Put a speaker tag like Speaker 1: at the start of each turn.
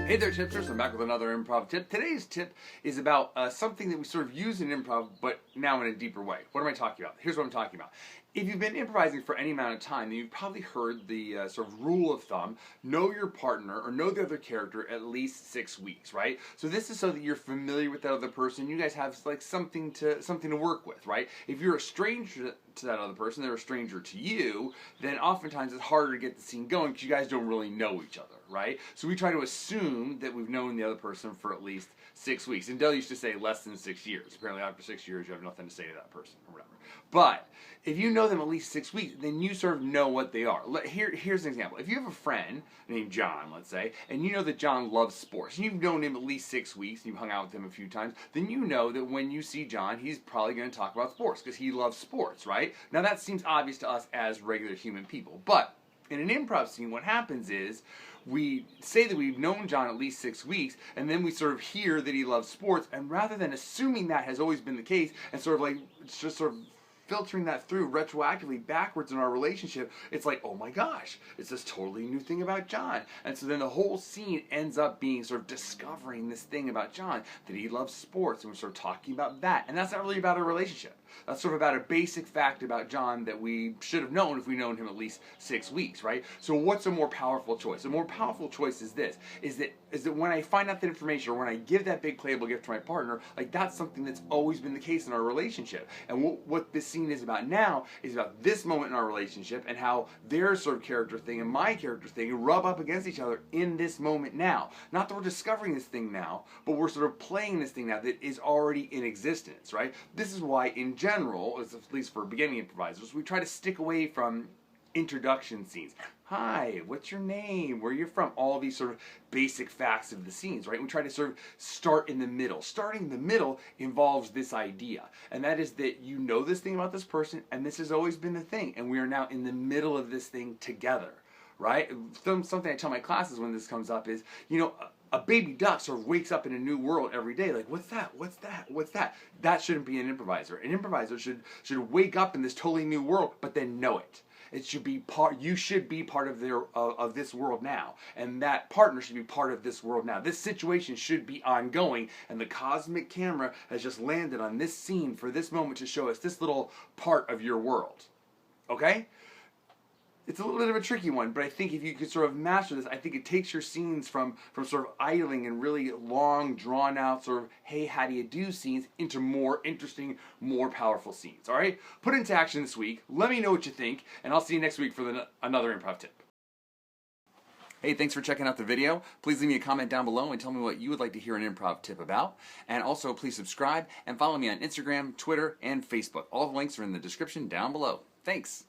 Speaker 1: Hey there, tipsters. I'm back with another improv tip. Today's tip is about something that we sort of use in improv, but now in a deeper way. What am I talking about? Here's what I'm talking about. If you've been improvising for any amount of time, then you've probably heard the sort of rule of thumb, know your partner or know the other character at least 6 weeks, right? So this is so that you're familiar with that other person. You guys have like something to work with, right? If you're a stranger to that other person, they're a stranger to you, then oftentimes it's harder to get the scene going because you guys don't really know each other, right? So we try to assume that we've known the other person for at least 6 weeks. And Dell used to say less than 6 years. Apparently after 6 years you have nothing to say to that person or whatever. But if you know them at least 6 weeks, then you sort of know what they are. Here's an example. If you have a friend named John, let's say, and you know that John loves sports, and you've known him at least 6 weeks, and you've hung out with him a few times, then you know that when you see John, he's probably going to talk about sports, because he loves sports, right? Now that seems obvious to us as regular human people, but in an improv scene, what happens is we say that we've known John at least 6 weeks, and then we sort of hear that he loves sports, and rather than assuming that has always been the case, and sort of like just sort of filtering that through retroactively backwards in our relationship, it's like, oh my gosh, it's this totally new thing about John. And so then the whole scene ends up being sort of discovering this thing about John, that he loves sports, and we're sort of talking about that. And that's not really about a relationship. That's sort of about a basic fact about John that we should have known if we'd known him at least 6 weeks, right? So what's a more powerful choice? A more powerful choice is this, is that when I find out that information, or when I give that big playable gift to my partner, like that's something that's always been the case in our relationship. And what this scene is about now is about this moment in our relationship and how their sort of character thing and my character thing rub up against each other in this moment now. Not that we're discovering this thing now, but we're sort of playing this thing now that is already in existence, right? This is why in general, at least for beginning improvisers, we try to stick away from introduction scenes. Hi, what's your name? Where you're from? All these sort of basic facts of the scenes, right? We try to sort of start in the middle. Starting in the middle involves this idea, and that is that you know this thing about this person, and this has always been the thing, and we are now in the middle of this thing together, right? Something I tell my classes when this comes up is, you know, a baby duck sort of wakes up in a new world every day. Like, what's that? What's that? What's that? That shouldn't be an improviser. An improviser should wake up in this totally new world, but then know it. It should be part. You should be part of of this world now, and that partner should be part of this world now. This situation should be ongoing, and the cosmic camera has just landed on this scene for this moment to show us this little part of your world. Okay? It's a little bit of a tricky one, but I think if you could sort of master this, I think it takes your scenes from sort of idling and really long, drawn-out sort of, hey, how do you do scenes into more interesting, more powerful scenes, all right? Put it into action this week. Let me know what you think, and I'll see you next week for another improv tip. Hey, thanks for checking out the video. Please leave me a comment down below and tell me what you would like to hear an improv tip about. And also, please subscribe and follow me on Instagram, Twitter, and Facebook. All the links are in the description down below. Thanks.